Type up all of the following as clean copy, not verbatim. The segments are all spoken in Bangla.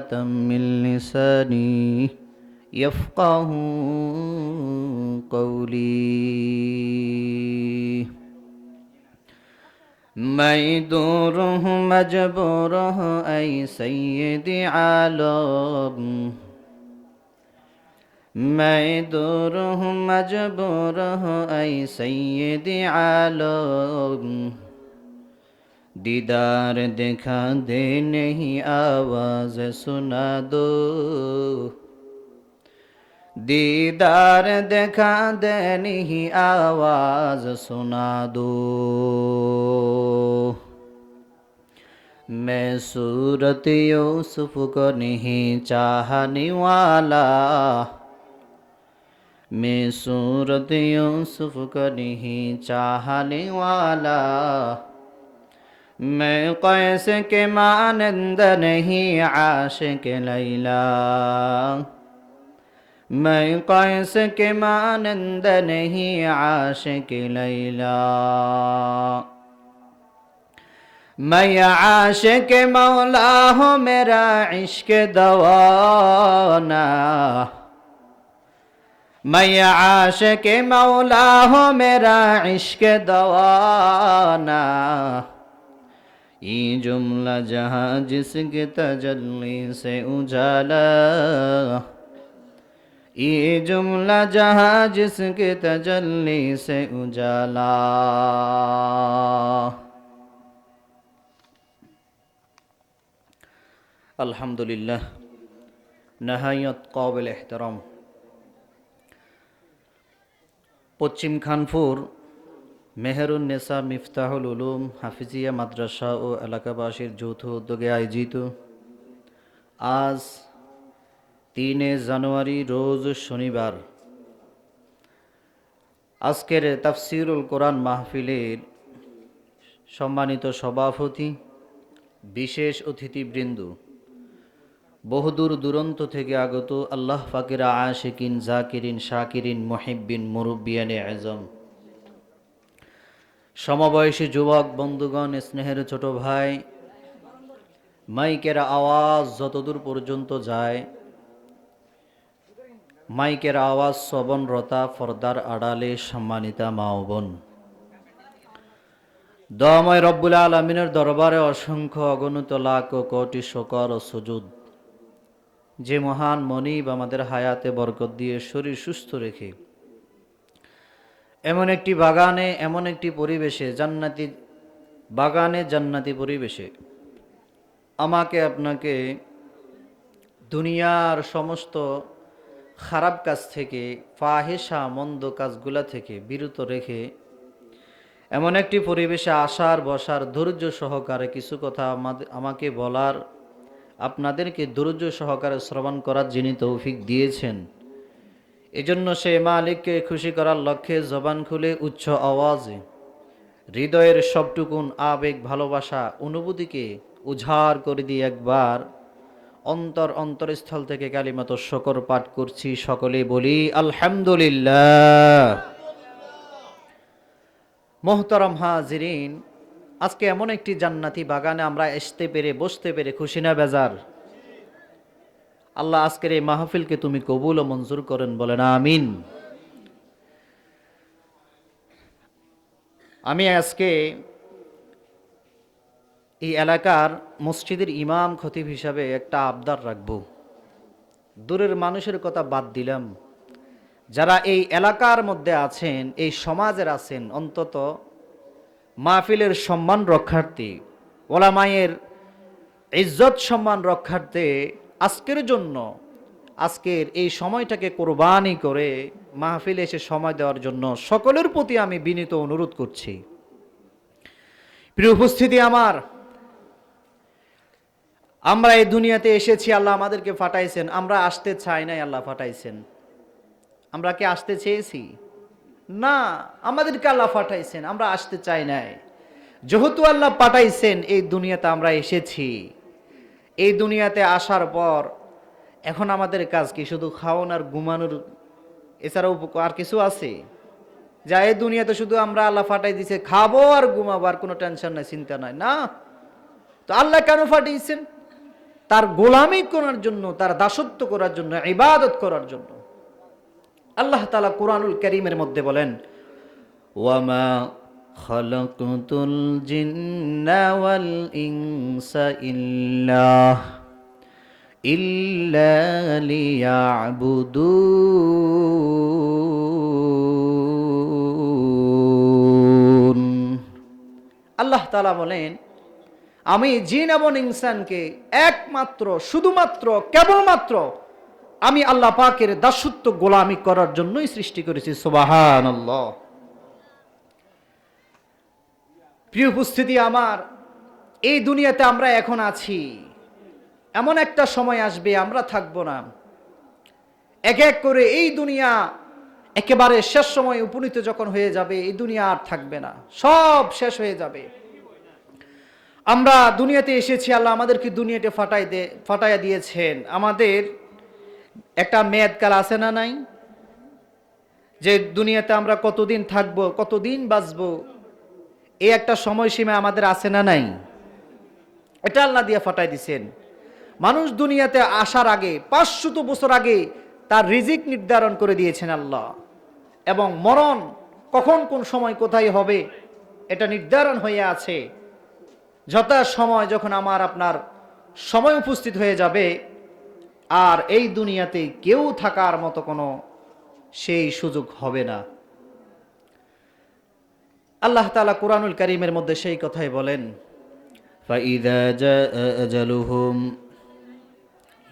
من لساني يفقه قولي मैं दूर हूँ मजबूर हूँ ऐ सैयदी आलम मैं दूर हूँ मजबूर हूँ ऐ सैयदी आलम दीदार दिखा दे नहीं आवाज़ सुना दो दीदार दिखा दे नहीं आवाज़ सुना दो मैं सूरत यूसुफ को नहीं चाहने वाला मैं सूरत यूसुफ को नहीं चाहने वाला मैं कैस के मानंद नहीं आशिक लैला मैं कैस के मानंद नहीं आशिक लैला मैं आशिक मौला हूँ मेरा इश्क दवाना मैं आशिक मौला हूँ मेरा इश्क दवाना ये जुमला जहाँ जिसके तजल्ली से उजाला ये जुमला जहाँ जिसके तजल्ली से उजाला अल्हम्दुलिल्लाह नहायत काबिल एहतराम पश्चिम खानपुर মেহেরুন্নেসা মিফতাহুল উলুম হাফিজিয়া মাদ্রাসা ও এলাকাবাসীর যৌথ উদ্যোগে আয়োজিত আজ 3 জানুয়ারি রোজ শনিবার আজকের তাফসিরুল কোরআন মাহফিলের সম্মানিত সভাপতি বিশেষ অতিথিবৃন্দ বহুদূর দূরান্ত থেকে আগত আল্লাহ পাকের আশিকিন জাকিরিন শাকিরিন মুহিব্বিন মুরব্বিয়ানে আজম সমবয়সী যুবক বন্ধুগণ স্নেহের ছোট ভাই মাইকের আওয়াজ যতদূর পর্যন্ত যায় মাইকের আওয়াজ শ্রবণরতা পর্দার আড়ালে সম্মানিতা মা ও বোন দয়াময় রব্বুল আলামিনের দরবারে অসংখ্য অগণিত লাখ ও কোটি শুকর ও সুজুদ যে মহান মনিব আমাদের হায়াতে বরকত দিয়ে শরীর সুস্থ রেখে এমন একটি বাগানে এমন একটি পরিবেশে জান্নাতি বাগানে জান্নাতি পরিবেশে আমাকে আপনাকে দুনিয়ার সমস্ত খারাপ কাজ থেকে ফাহিশা মন্দ কাজগুলা থেকে বিরত রেখে এমন একটি পরিবেশে আসার বসার ধৈর্য সহকারে কিছু কথা আমাকে বলার আপনাদেরকে ধৈর্য সহকারে শ্রবণ করার যিনি তৌফিক দিয়েছেন এজন্য সে মালিককে খুশি করার লক্ষ্যে জবান খুলে উচ্চ আওয়াজে হৃদয়ের সবটুকুন আবেগ ভালোবাসা অনুভূতিকে উজাড় করে দিয়ে একবার অন্তরস্থল থেকে কালিমাত শুকর পাঠ করছি সকলে বলি আলহামদুলিল্লাহ মোহতারাম হাজিরিন আজকে এমন একটি জান্নাতি বাগানে আমরা আসতে পেরে বসতে পেরে খুশি না বেজার আল্লাহ আজকের এই মাহফিলকে তুমি কবুল ও মঞ্জুর করেন বলেন আমিন আমি আজকে এই এলাকার মসজিদের ইমাম খতিব হিসাবে একটা আবদার রাখব দূরের মানুষের কথা বাদ দিলাম যারা এই এলাকার মধ্যে আছেন এই সমাজের আছেন অন্তত মাহফিলের সম্মান রক্ষার্থে ওলামায়ের ইজ্জত সম্মান রক্ষার্থে আজকের জন্য আজকের এই সময়টাকে কোরবানি করে মাহফিলে এসে সময় দেওয়ার জন্য সকলের প্রতি আমি বিনীত অনুরোধ করছি প্রিয় উপস্থিতি আমরা এই দুনিয়াতে এসেছি আল্লাহ আমাদেরকে পাঠাইছেন আমরা আসতে চাই নাই আল্লাহ পাঠাইছেন আমরা কি আসতে চেয়েছি না আমাদেরকে আল্লাহ পাঠাইছেন আমরা আসতে চাই নাই যেহেতু আল্লাহ পাঠাইছেন এই দুনিয়াতে আমরা এসেছি এই দুনিয়াতে আসার পর এখন আমাদের কাজ কি শুধু খাওয়ান আর ঘুমানোর এছাড়াও আর কিছু আছে যা এই দুনিয়াতে শুধু আমরা আল্লাহ পাঠাই দিছে খাবো আর ঘুমাবো আর কোনো টেনশন নাই চিন্তা নাই না তো আল্লাহ কেন পাঠিয়েছেন তার গোলামি করার জন্য, তার দাসত্ব করার জন্য, ইবাদত করার জন্য। আল্লাহ তাআলা কুরআনুল কারীমের মধ্যে বলেন, ওয়ামা খালাকতুল জিন্না ওয়াল ইনসা ইল্লা লিয়াবুদুন। আল্লাহ তাআলা বলেন, আমি জিন এবং ইনসানকে একমাত্র, শুধুমাত্র, কেবলমাত্র আমি আল্লাহ পাকের দাসত্ব গোলামি করার জন্যই সৃষ্টি করেছি। সুবহানাল্লাহ। প্রিয় উপস্থিতি আমার, এই দুনিয়াতে আমরা এখন আছি, এমন একটা সময় আসবে আমরা থাকবো না। এক এক করে এই দুনিয়া একেবারে শেষ সময় উপনীত যখন হয়ে যাবে, এই দুনিয়া আর থাকবে না, সব শেষ হয়ে যাবে। আমরা দুনিয়াতে এসেছি, আল্লাহ আমাদেরকে দুনিয়াতে ফাটাইয়া দিয়েছেন। আমাদের একটা মেয়াদকাল আছে না নাই, যে দুনিয়াতে আমরা কতদিন থাকব, কতদিন বাঁচব, এই একটা সময়সীমা আমাদের আছে না নাই? এটা আল্লাহ দিয়ে ফাটাই দিছেন। মানুষ দুনিয়াতে আসার আগে 500 বছর আগে তার রিজিক নির্ধারণ করে দিয়েছেন আল্লাহ, এবং মরণ কখন কোন সময় কোথায় হবে এটা নির্ধারণ হয়ে আছে। যথা সময় যখন আমার আপনার সময় উপস্থিত হয়ে যাবে, আর এই দুনিয়াতে কেউ থাকার মতো কোনো সেই সুযোগ হবে না। আল্লাহ তাআলা কুরআনুল কারীমের মধ্যে সেই কথাই বলেন, ফাইযা জাআ আজালুহুম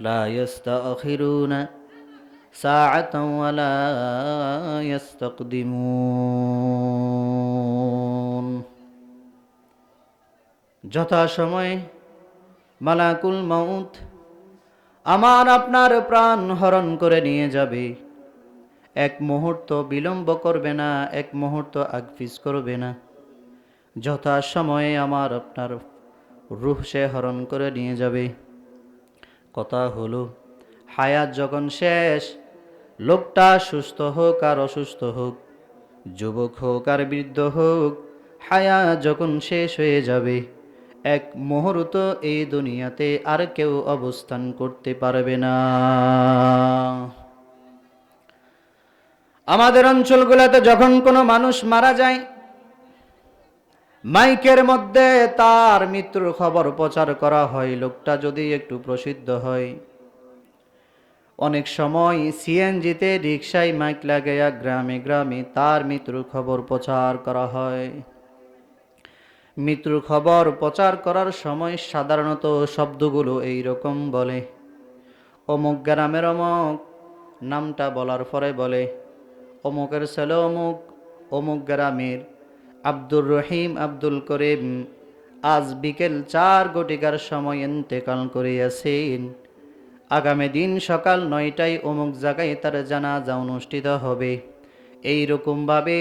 লা ইস্তাখিরুনা সাআতান ওয়া লা ইস্তাকদিমুন। যথাসময়ে মালাকুল মাউত আমার আপনার প্রাণ হরণ করে নিয়ে যাবে। এক মুহূর্ত বিলম্ব করবে না, এক মুহূর্ত আগপিছ করবে না। যথাসময়ে আমার আপনার রূহ সে হরণ করে নিয়ে যাবে। কথা হলো, হায়াত যখন শেষ, লোকটা সুস্থ হোক আর অসুস্থ হোক, যুবক হোক আর বৃদ্ধ হোক, হায়াত যখন শেষ হয়ে যাবে, এক মুহূর্ত এই দুনিয়াতে আর কেউ অবস্থান করতে পারবে না। আমাদের অঞ্চলগুলোতে যখন কোনো মানুষ মারা যায়, মাইকের মধ্যে তার মৃত্যুর খবর প্রচার করা হয়। লোকটা যদি একটু প্রসিদ্ধ হয়, অনেক সময় সিএনজিতে, রিকশায় মাইক লাগাইয়া গ্রামে গ্রামে তার মৃত্যুর খবর প্রচার করা হয়। মৃত্যুর খবর প্রচার করার সময় সাধারণত শব্দগুলো এই রকম বলে, অমুক গ্রামের অমুক, নামটা বলার পরে বলে, অমুকের ছেলে অমুক, অমুক গ্রামের আব্দুর রহিম আব্দুল করিম আজ বিকেল 4 ঘটিকার সময় ইন্তেকাল করিয়াছেন। আগামী দিন সকাল 9টায় অমুক জায়গায় তার জানাজা অনুষ্ঠিত হবে। এইরকমভাবে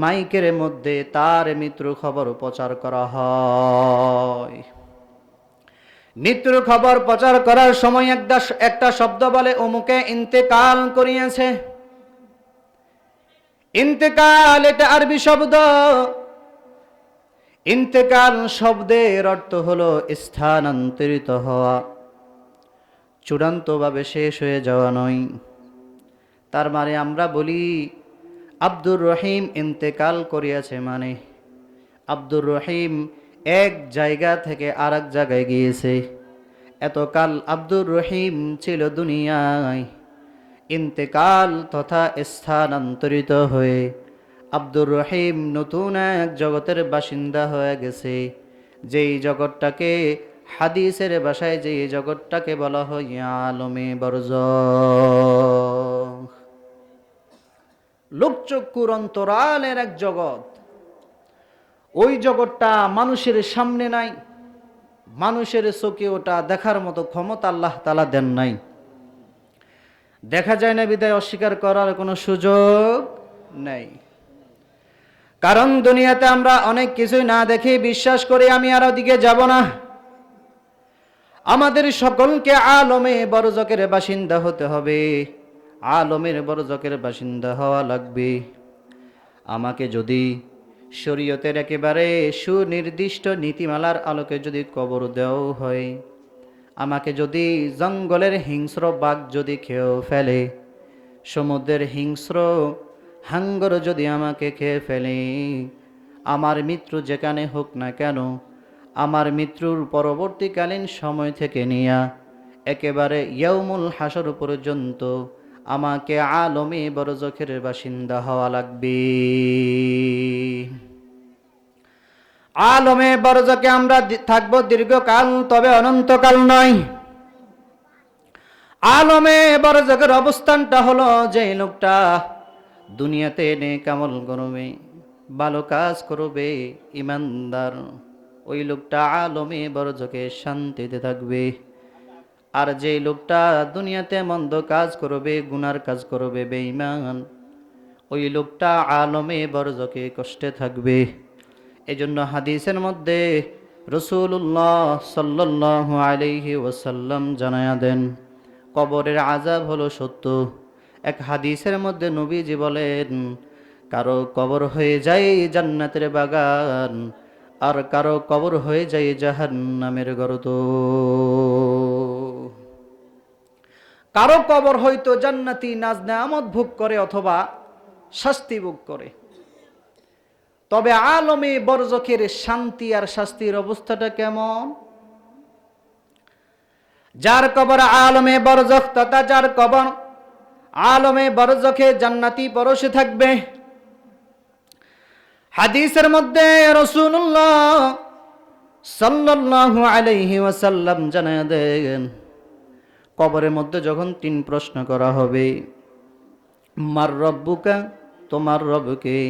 মাইকের মধ্যে তার মৃত্যুর খবর প্রচার করা হয়। মৃত্যুর খবর প্রচার করার সময় একটা শব্দ বলে, অমুকে ইন্তেকাল করিয়াছে। ইন্তেকাল এটা আরবি শব্দ। ইন্তেকাল শব্দের অর্থ হলো স্থানান্তরিত হওয়া, চূড়ান্তভাবে শেষ হয়ে যাওয়া নয়। তার মানে আমরা বলি আব্দুর রহিম ইন্তেকাল করিয়াছে, মানে আব্দুর রহিম এক জায়গা থেকে আর এক জায়গায় গিয়েছে। এতকাল আব্দুর রহিম ছিল দুনিয়ায়, ইন্তেকাল তথা স্থানান্তরিত হয়ে আব্দুর রহিম নতুন এক জগতের বাসিন্দা হয়ে গেছে। যেই জগৎটাকে হাদিসের ভাষায় যেই জগৎটাকে বলা হয় আলমে বরজখ, লোকচক্ষুর অন্তরালের এক জগৎ। ওই জগৎটা মানুষের সামনে নাই, মানুষের চোখে ওটা দেখার মতো ক্ষমতা আল্লাহ তাআলা দেন নাই। দেখা যায় না বিদায় অস্বীকার করার কোনো সুযোগ নেই। কারণ দুনিয়াতে আমরা অনেক কিছুই না দেখে বিশ্বাস করি আমি আর ওদিকে যাব না। আমাদের সকলকে আলমে বরজকের বাসিন্দা হতে হবে, আলমের বরজকের বাসিন্দা হওয়া লাগবে। আমাকে যদি শরীয়তের একেবারে সুনির্দিষ্ট নীতিমালার আলোকে যদি কবর দেওয়া হয়, আমাকে যদি জঙ্গলের হিংস্র বাঘ যদি খেয়েও ফেলে, সমুদ্রের হিংস্র হাঙ্গর যদি আমাকে খেয়ে ফেলে, আমার মৃত্যু যেখানে হোক না কেন, আমার মৃত্যুর পরবর্তীকালীন সময় থেকে নিয়া একেবারে ইয়াউমুল হাসর পর্যন্ত আমাকে আলমে বরজখের বাসিন্দা হওয়া লাগবে। আলমে বরজকে আমরা থাকবো দীর্ঘকাল, তবে অনন্তকাল নয়। আলমে বরজকের অবস্থানটা হলো, যে লোকটা দুনিয়াতে নেক আমল করবে, ভালো কাজ করবে, ইমানদার, ওই লোকটা আলমে বরজকে শান্তিতে থাকবে। আর যে লোকটা দুনিয়াতে মন্দ কাজ করবে, গুনার কাজ করবে, বেঈমান, ওই লোকটা আলমে বরজকে কষ্টে থাকবে। এজন্য হাদিসের মধ্যে রাসূলুল্লাহ সাল্লাল্লাহু আলাইহি ওয়াসাল্লাম জানায়া দেন, কবরের আযাব হলো সত্য। এক হাদিসের মধ্যে নবীজি বলেন, কারো কবর হয়ে যায় জান্নাতের বাগান, আর কারো কবর হয়ে যায় জাহান্নামের গর্ত। কারো কবর হয়তো জান্নাতি নাজ নেয়ামত ভোগ করে অথবা শাস্তি ভোগ করে, তবে আলমে বরজখের শান্তি আর শাস্তির অবস্থাটা কেমন? যার কবর আলমে বরজখ, তথা যার কবর আলমে বরজখে জান্নাতি পরশে থাকবে। হাদিসের মধ্যে রাসূলুল্লাহ সাল্লাল্লাহু আলাইহি ওয়াসাল্লাম জানায়া দেন, কবরের মধ্যে যখন 3 প্রশ্ন করা হবে, মার রব্বুকা, তোমার রবকে,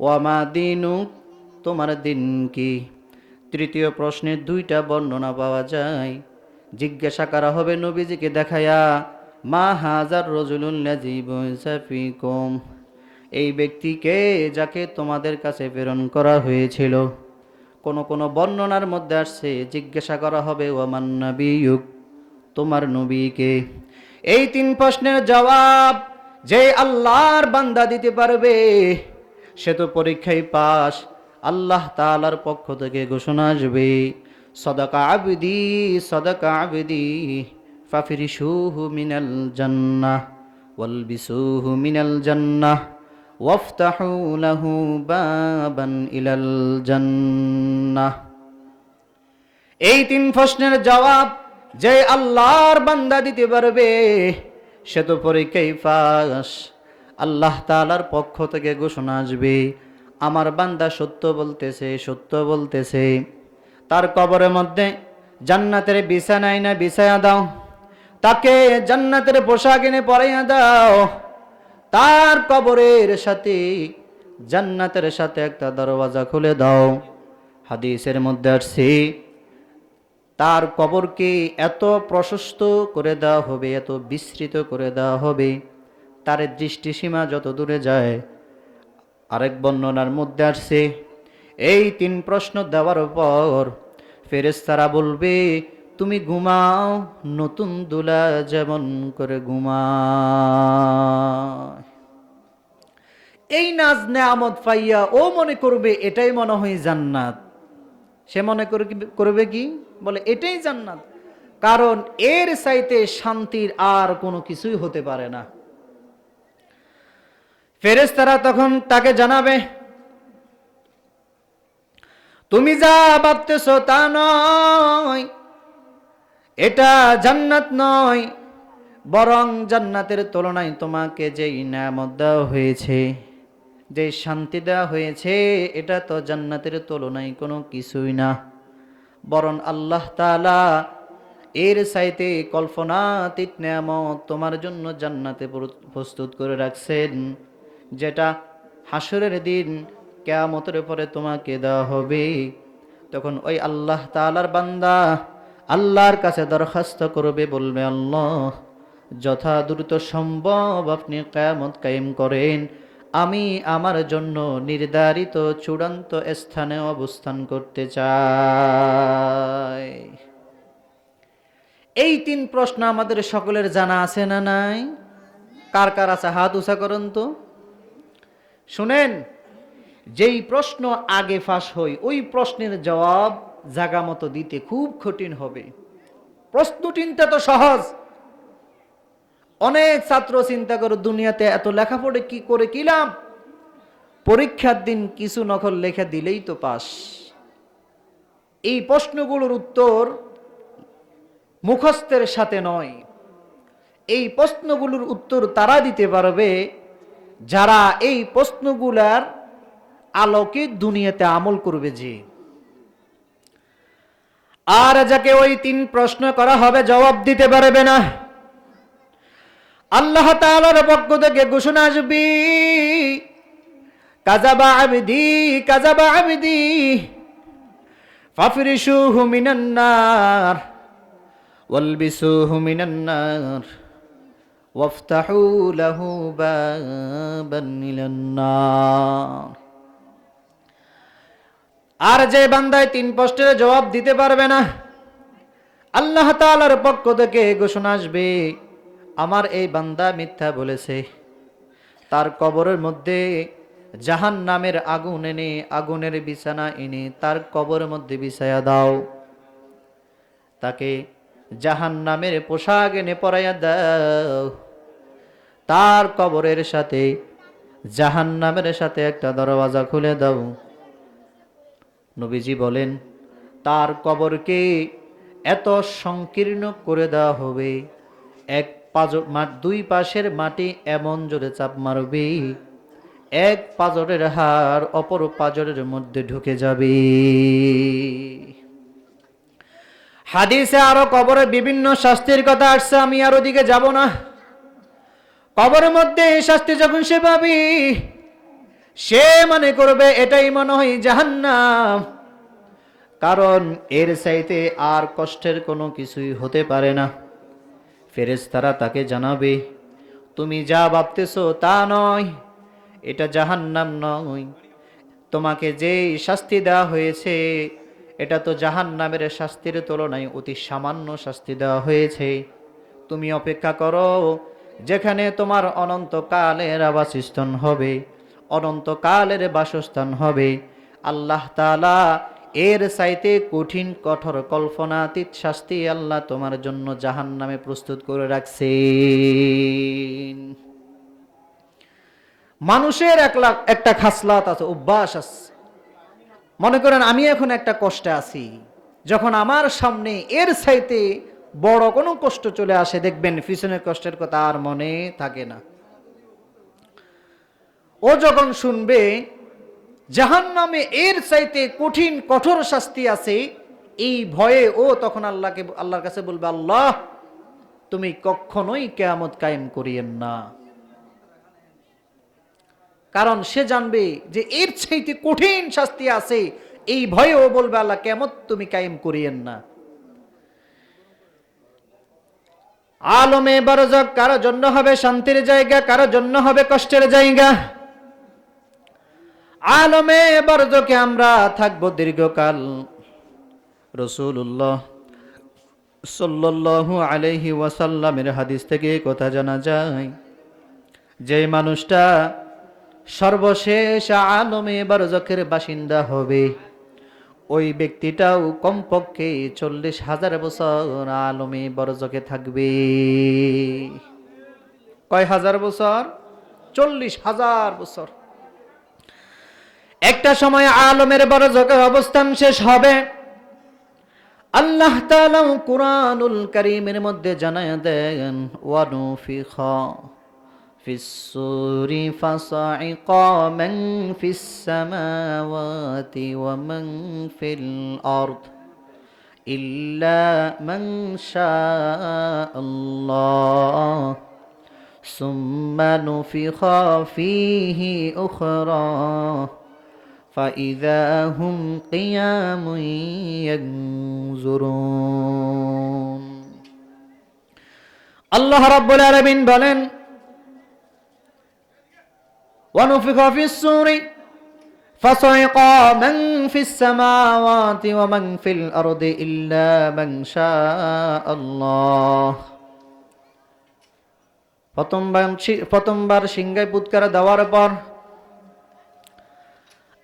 ওয়া মা দীনুক, তোমার দিন কি। তৃতীয় প্রশ্নের 2টা বর্ণনা পাওয়া যায়। জিজ্ঞাসা করা হবে নবীজিকে দেখায়া, মা হাজার রাজুলুল্লাযী বুইসা ফীকুম, এই ব্যক্তিকে যাকে তোমাদের কাছে প্রেরণ করা হয়েছিল। কোন কোন বর্ণনার মধ্যে আসছে জিজ্ঞাসা করা হবে, ওয়া মান নাবিয়ুক, তোমার নবীকে। এই 3 প্রশ্নের জবাব যে আল্লাহর বান্দা দিতে পারবে, সে তো পরীক্ষায় পাস। আল্লাহ তাআলার পক্ষ থেকে ঘোষণা আসবে, সাদাকা আবদি, সাদাকা আবদি, ফাফরিশুহু মিনাল জান্নাহ ওয়ালবিসুহু মিনাল জান্নাহ ওয়াফতাহু লাহু বাবান ইলাল জান্নাহ। এই 3 প্রশ্নের জবাব যে আল্লাহর বান্দা দিতে পারবে, সে তো পরীক্ষায় পাস। আল্লাহ তাআলার পক্ষ থেকে ঘোষণা আসবে, আমার বান্দা সত্য বলতেছে, সত্য বলতেছে। তার কবরের মধ্যে জান্নাতের বিছানায় না বিছায়া দাও, তাকে জান্নাতের পোশাক এনে পরাইয়া দাও, তার কবরের সাথে জান্নাতের সাথে একটা দরওয়াজা খুলে দাও। হাদিসের মধ্যে আসছে, তার কবরকে এত প্রশস্ত করে দেওয়া হবে, এত বিস্তৃত করে দেওয়া হবে, তার দৃষ্টিসীমা যত দূরে যায়। আরেক বর্ণনার মধ্যে আসছে, এই 3 প্রশ্ন দেওয়ার পর ফেরেশতারা বলবে, তুমি ঘুমাও নতুন দুলা যেমন করে ঘুমায়। এই নাজ নেয়ামত পাইয়া ও মনে করবে এটাই মনে হয় জান্নাত। সে মনে করবে কি, বলে এটাই জান্নাত, কারণ এর চাইতে শান্তির আর কোনো কিছুই হতে পারে না। ফেরেশতারা তখন তাকে জানাবে, তুমি যা ভাবতেছ তা নয়, এটা জান্নাত নয়, বরং জান্নাতের তুলনায় তোমাকে যেই নেয়ামত দেওয়া হয়েছে, যে শান্তি দেওয়া হয়েছে, এটা তো জান্নাতের তুলনায় কোনো কিছুই না। বরং আল্লাহ তাআলা এর চাইতে কল্পনাতীত নেয়ামত তোমার জন্য জান্নাতে প্রস্তুত করে রাখছেন, যেটা হাসরের দিন কিয়ামতের পরে তোমাকে দেওয়া হবে। তখন ওই আল্লাহ তাআলার বান্দা আল্লাহর কাছে দরখাস্ত করবে, বলবে, আল্লাহ যথা দ্রুত সম্ভব আপনি কিয়ামত কায়েম করেন, আমি আমার জন্য নির্ধারিত চূড়ান্ত স্থানে অবস্থান করতে চাই। এই 3 প্রশ্ন আমাদের সকলের জানা আছে না নাই? কার কার আছে হাত উঁচা করুন তো। শুনেন, যেই প্রশ্ন আগে ফাঁস হয়, ওই প্রশ্নের জবাব জাগা মতো দিতে খুব কঠিন হবে। প্রশ্ন চিন্তা তো সহজ। অনেক ছাত্র চিন্তা করে দুনিয়াতে এত লেখাপড়ে কি করে কি লাভ, পরীক্ষার দিন কিছু নকল লেখা দিলেই তো পাস। এই প্রশ্নগুলোর উত্তর মুখস্থের সাথে নয়, এই প্রশ্নগুলোর উত্তর তারা দিতে পারবে যারা এই প্রশ্নগুলার আলোকে দুনিয়াতে আমল করবে। যে আর যাকে ওই 3 প্রশ্ন করা হবে জবাব দিতে পারবে না, আল্লাহ তাআলার পক্ষ থেকে ঘোষণা আসবে, কাযাবা আবদি কাযাবা আবদি ফাফরিশুহু মিনান নার ওয়ালবিসুহু মিনান নার ওয়াফতাহু লাহু বাবান ইলান নার। আর যে বান্দায় 3 প্রশ্নের জবাব দিতে পারবে না, আল্লাহ তাআলার পক্ষ থেকে ঘোষণা আসবে, আমার এই বান্দা মিথ্যা বলেছে, তার কবরের মধ্যে জাহান্নামের আগুন এনে, আগুনের বিছানা এনে তার কবরের মধ্যে বিছায়া দাও, তাকে জাহান্নামের পোশাক এনে পরাইয়া দাও, তার কবরের সাথে জাহান্নামের সাথে একটা দরওয়াজা খুলে দাও। নবীজি বলেন, তার কবরকে এত সংকীর্ণ করে দেওয়া হবে, দুই পাশের মাটি এমন জোরে চাপ মারবে, এক পাজরের হাড় অপর পাজরের মধ্যে ঢুকে যাবে। হাদিসে আরো কবরের বিভিন্ন শাস্তির কথা আসছে, আমি আর ওদিকে যাব না। কবরের মধ্যে শাস্তি যখন সে পাবে, সে মনে করবে এটাই মনে হয় জাহান্নাম, কারণ এর চাইতে আর কষ্টের কোনো কিছুই হতে পারে না। ফেরেশতারা তাকে জানাবে, তুমি যা ভাবতেছো তা নয়, এটা জাহান্নাম নয়, তোমাকে যেই শাস্তি দেওয়া হয়েছে এটা তো জাহান্নামের শাস্তির তুলনায় অতি সামান্য শাস্তি দেওয়া হয়েছে। তুমি অপেক্ষা করো, যেখানে তোমার অনন্তকালের আবাসস্থান হবে, অনন্তকালের বাসস্থান হবে। আল্লাহ তাআলা এর চাইতে কঠিন কঠোর কল্পনাতীত শাস্তি আল্লাহ তোমার জন্য জাহান্নামে প্রস্তুত করে রাখছেন। মানুষের একটা খাসলাত আছে, অভ্যাস আছে। মনে করেন আমি এখন একটা কষ্টে আছি, যখন আমার সামনে এর চাইতে বড় কোনো কষ্ট চলে আসে, দেখবেন পিছনের কষ্টের কথা আর মনে থাকে না। ও যখন শুনবে জাহান্নামে এর চাইতে কঠিন কঠোর শাস্তি আছে, এই ভয়ে ও তখন আল্লাহর কাছে বলবে, আল্লাহ তুমি কখনোই কিয়ামত কায়েম করিয়েন না। কারণ সে জানবে যে এর চাইতে কঠিন শাস্তি আছে, এই ভয়ে ও বলবে, আল্লাহ কিয়ামত তুমি কায়েম করিয়েন না। আলমে বারজাক কারো জন্য হবে শান্তির জায়গা, কারো জন্য হবে কষ্টের জায়গা। আলমে বারজাকে আমরা থাকবো দীর্ঘকাল। রাসূলুল্লাহ সাল্লাল্লাহু আলাইহি ওয়াসাল্লামের হাদিস থেকে কথা জানা যায়, যে মানুষটা সর্বশেষ আলমে বারজাকের বাসিন্দা হবে, ওই ব্যক্তিটাও কমপক্ষে 40,000 বছর আলমে বারজাকে থাকবে। কয় হাজার বছর? 40,000 বছর। একটা সময় আলমের বারজাকের অবস্থান শেষ হবে। আল্লাহ তাআলা কুরআনুল কারীমের মধ্যে জানায়া দেন, ওয়ানুফিখা ফিস-সূরি ফাসাইকা মান ফিস-সামাওয়াতি ওয়া মান ফিল আরদ ইল্লা মান শাআল্লাহ সুম্মা নুফিখা ফীহি উখরা فَإِذَا هُمْ قِيَامٌ يَنظُرُونَ। আল্লাহ রাব্বুল আলামিন বলেন, وَنُفِخَ فِي الصُّورِ فَصَعِقَ مَنْ فِي السَّمَاوَاتِ وَمَنْ فِي الْأَرْضِ إِلَّا مَنْ شَاءَ اللَّهُ। প্রথমবার সিংহায় ফুৎকার দেওয়ার পর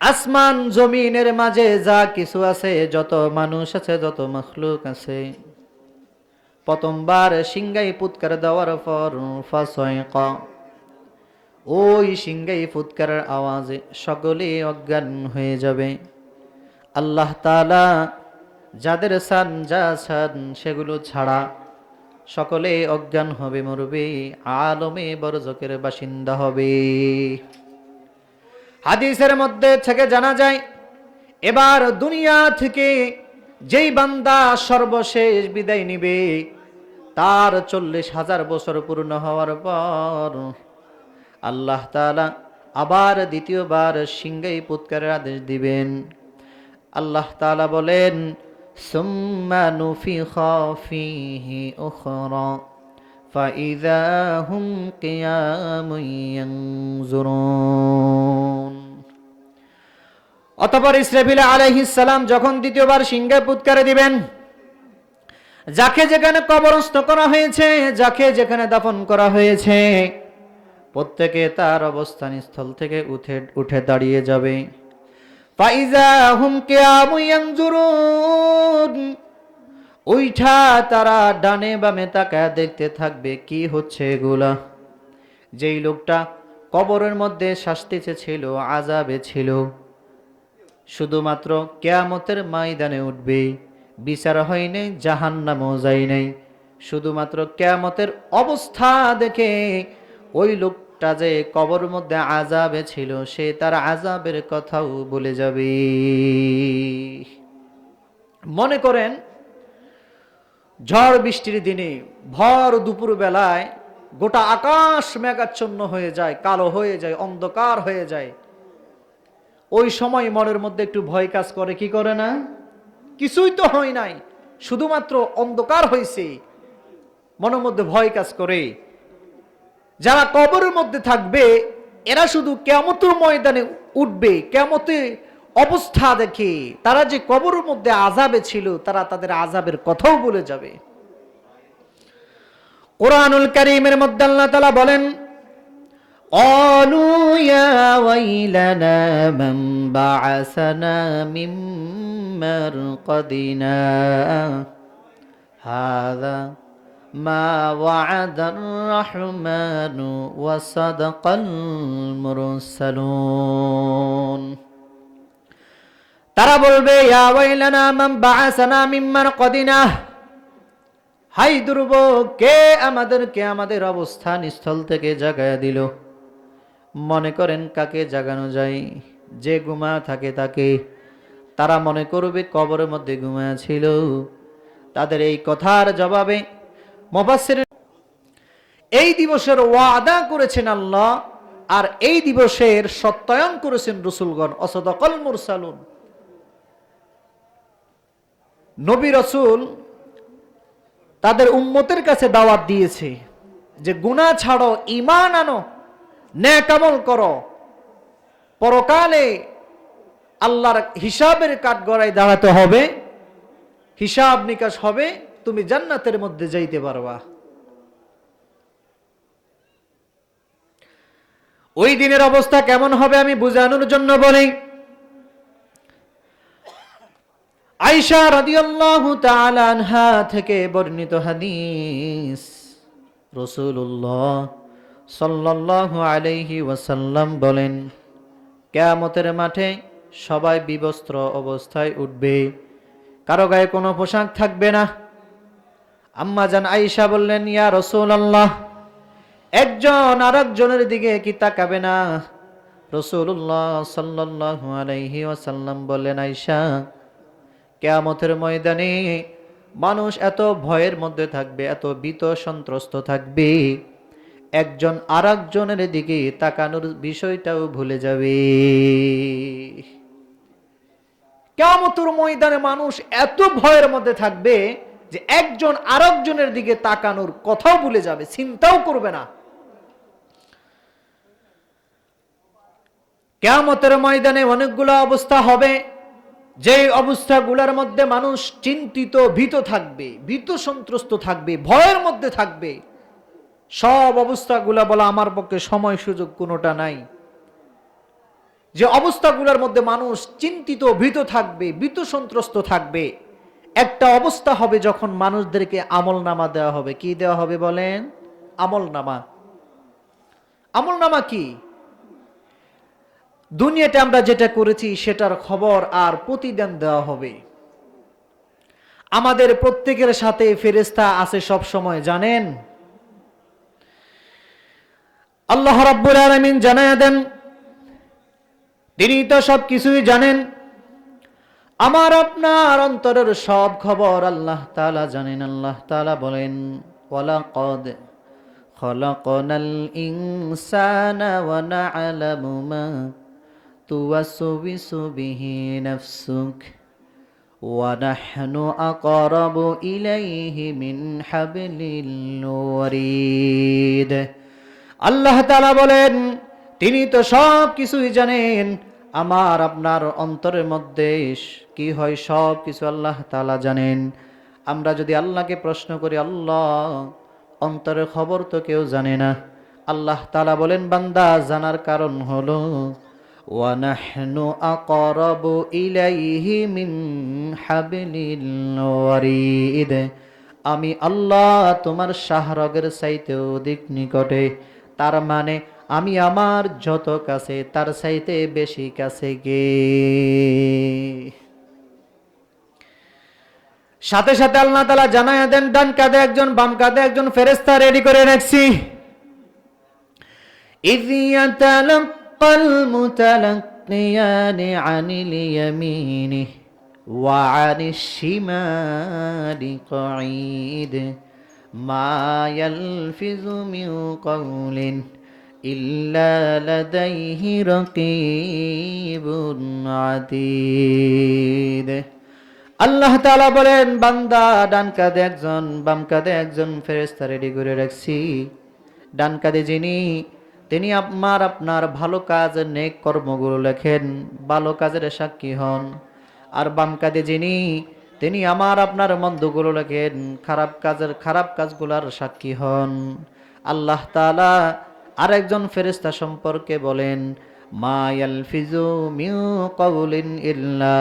আসমান জমিনের মাঝে যা কিছু আছে, যত মানুষ আছে, যত মাখলুক আছে, প্রথমবার সিংহাই ফুৎকার দেওয়ার পর ফাসাইকা, ওই সিংহাই ফুৎকারের আওয়াজে সকলে অজ্ঞান হয়ে যাবে। আল্লাহ তাআলা যাদের সান সেগুলো ছাড়া সকলে অজ্ঞান হবে, মরবে, আলমে বরজকের বাসিন্দা হবে। হাদিসের মধ্যে থেকে জানা যায়, এবার দুনিয়া থেকে যেই বান্দা সর্বশেষ বিদায় নিবে, তার 40,000 বছর পূর্ণ হওয়ার পর আল্লাহ তাআলা আবার দ্বিতীয়বার সিংহাই ফুৎকারের আদেশ দিবেন। আল্লাহ তাআলা বলেন, সুম্মা নুফিখা ফীহি উখরা ফাইযা হুম কিয়ামুন ইয়ানজুরুন। অতঃপর ইসরাফিল আলাইহিস সালাম যখন দ্বিতীয়বার সিংহাই ফুৎকারে দিবেন, যাকে যেখানে কবরস্থ করা হয়েছে, যাকে যেখানে দাফন করা হয়েছে, প্রত্যেকে তার অবস্থান স্থল থেকে উঠে দাঁড়িয়ে যাবে। ফাইজা হুম কিয়ামুন ইয়ানজুরুন, ওইটা তারা ডানে বামে তাকায় দেখতে থাকবে কি হচ্ছে এগুলা। যেই লোকটা কবরের মধ্যে শাস্তিতে ছিল, আযাবে ছিল, শুধুমাত্র কিয়ামতের ময়দানে উঠবে, বিচার হয় নাই, জাহান্নামও যায় নাই, শুধুমাত্র কিয়ামতের অবস্থা দেখে ওই লোকটা যে কবরের মধ্যে আযাবে ছিল, সে তার আযাবের কথাও বলে যাবে। মনে করেন ঝড় বৃষ্টির দিনে ভর দুপুর বেলায় গোটা আকাশ মেঘাচ্ছন্ন হয়ে যায়, কালো হয়ে যায়, অন্ধকার হয়ে যায়। ওই সময় মনের মধ্যে একটু ভয় কাজ করে, কি করে না? কিছুই তো হয় নাই, শুধুমাত্র অন্ধকার হয়েছে, মনের মধ্যে ভয় কাজ করে। যারা কবরের মধ্যে থাকবে এরা শুধু কিয়ামতের ময়দানে উঠবে, কিয়ামতের অবস্থা দেখে তারা যে কবরের মধ্যে আযাবে ছিল, তারা তাদের আযাবের কথাও বলে যাবে। কোরআনুল কারীমের মধ্যে আল্লাহ তাআলা বলেন, ক্বালু ইয়া ওয়াইলানা মান বা'আসানা মিন মারকাদিনা হাযা মা ওয়া'আদার রাহমানু ওয়া সাদাকাল মুরসালুন। তারা বলবে, ইয়া ওয়াইলানা মান বা'আসানা মিন মারকাদিনা, হাই দুর্ভোগ, কে আমাদেরকে আমাদের অবস্থান স্থল থেকে জাগায়া দিল। মনে করেন কাকে জাগানো যায়? যে ঘুমা থাকে তাকে। তারা মনে করবে কবরের মধ্যে ঘুমায়া ছিল। তাদের এই কথার জবাবে মুফাসসির এই দিবসের ওয়াদা করেছেন আল্লাহ, আর এই দিবসের সত্যায়ন করেছেন রাসূলগণ। অসাদাকাল মুরসালুন, নবী রাসূল তাদের উম্মতের কাছে দাওয়াত দিয়েছে যে গুনাহ ছাড়ো, ঈমান আনো, নেক আমল করো, পরকালে আল্লাহর হিসাবের কাঠগড়ায় দাঁড়াতে হবে, হিসাব নিকাশ হবে, তুমি জান্নাতের মধ্যে যাইতে পারবা। ওই দিনের অবস্থা কেমন হবে আমি বুঝানোর জন্য বলি। আয়েশা রাদিয়াল্লাহু তাআলা আনহা থেকে বর্ণিত হাদিস, রাসূলুল্লাহ সাল্লাল্লাহু আলাইহি ওয়াসাল্লাম বলেন, কিয়ামতের মাঠে সবাই বিবস্ত্র অবস্থায় উঠবে, কারো গায়ে কোনো পোশাক থাকবে না। আম্মা জান আয়েশা বললেন, ইয়া রাসূলুল্লাহ, একজন আরেকজনের দিকে কি তাকাবে না? রাসূলুল্লাহ সাল্লাল্লাহু আলাইহি ওয়াসাল্লাম বললেন, আয়েশা, কিয়ামতের ময়দানে মানুষ এত ভয়ের মধ্যে থাকবে, এত ভীত সন্ত্রস্ত থাকবে, একজন আরেকজনের দিকে তাকানোর বিষয়টাও ভুলে যাবে। কিয়ামতের ময়দানে মানুষ এত ভয়ের মধ্যে থাকবে যে একজন আরেকজনের দিকে তাকানোর কথাও ভুলে যাবে, চিন্তাও করবে না। কিয়ামতের ময়দানে অনেকগুলো অবস্থা হবে, যে অবস্থাগুলোর মধ্যে মানুষ চিন্তিত, ভীত থাকবে, ভীত সন্ত্রস্ত থাকবে, ভয়ের মধ্যে থাকবে। সব অবস্থাগুলা বলা আমার পক্ষে সময় সুযোগ কোনোটা নাই। যে অবস্থাগুলোর মধ্যে মানুষ চিন্তিত, ভীত থাকবে, ভীত সন্ত্রস্ত থাকবে, একটা অবস্থা হবে যখন মানুষদেরকে আমল নামা দেওয়া হবে। কি দেওয়া হবে বলেন? আমল নামা। আমল নামা কি? দুনিয়াতে আমরা যেটা করেছি সেটার খবর আর প্রতিদান দেওয়া হবে। আমাদের প্রত্যেকের সাথে ফেরেশতা আছে সব সময়, জানেন? আল্লাহ রাব্বুল আলামিন জানায়া দেন, তিনি তো সব কিছুই জানেন। আমার আপনার অন্তরের সব খবর আল্লাহ তাআলা জানেন। আল্লাহ তাআলা বলেন, ওয়ালাকাদ খলাকনাল ইনসানা ওয়া না'লামু মা তুওয়াসবিসু বিহি নাফসুক ওয়া নাহনু আকরাবু ইলাইহি মিন হাবলিল ওয়ারিদ। আল্লাহ তাআলা বলেন, তিনি তো সব কিছুই জানেন। আমার আপনার অন্তরের মধ্যে কি হয় সব কিছু আল্লাহ তাআলা জানেন। আমরা যদি আল্লাহকে প্রশ্ন করি, আল্লাহ অন্তরের খবর তো কেউ জানে না। আল্লাহ তাআলা বলেন, বান্দা জানার কারণ হলো ওয়া নাহনু আকরাবু ইলাইহি মিন হাবলিল ওয়ারিদ। আমি আল্লাহ তোমার শাহরগের চাইতে অধিক নিকটে। তার মানে আমি আমার যত কাছে তার চাইতে বেশি কাছে গে। সাথে সাথে আল্লাহ তাআলা জানায়া দেন, ডান কাঁধে একজন বাম কাঁধে একজন ফেরেশতা রেডি করে রাখছি। ইয ইয়াতালাক্কাল মুতালাক্কিয়ানি আনিল ইয়ামিনিহি ওয়া আনিশ শিমালি কঈদ মা ইয়ালফিযু মিন কাওলিন ইল্লা লাদাইহি রাকীবুন আতীদ। আল্লাহ তাআলা বলেন, বান্দা ডান কাঁধে একজন বাম কাঁধে একজন ফেরেশতা রেডি করে রাখছি। ডান কাঁধে যিনি, তিনি আমার আপনার ভালো কাজ নেক কর্মগুলো লেখেন, ভালো কাজের সাক্ষী হন। আর বাম কাঁধে যিনি, তিনি আমার আপনার মন্দগুলো লেখেন, খারাপ কাজগুলোর সাক্ষী হন। আল্লাহ তাআলা আরেকজন ফেরেশতা সম্পর্কে বলেন, মা ইয়ালফিযু মিন কাওলিন ইল্লা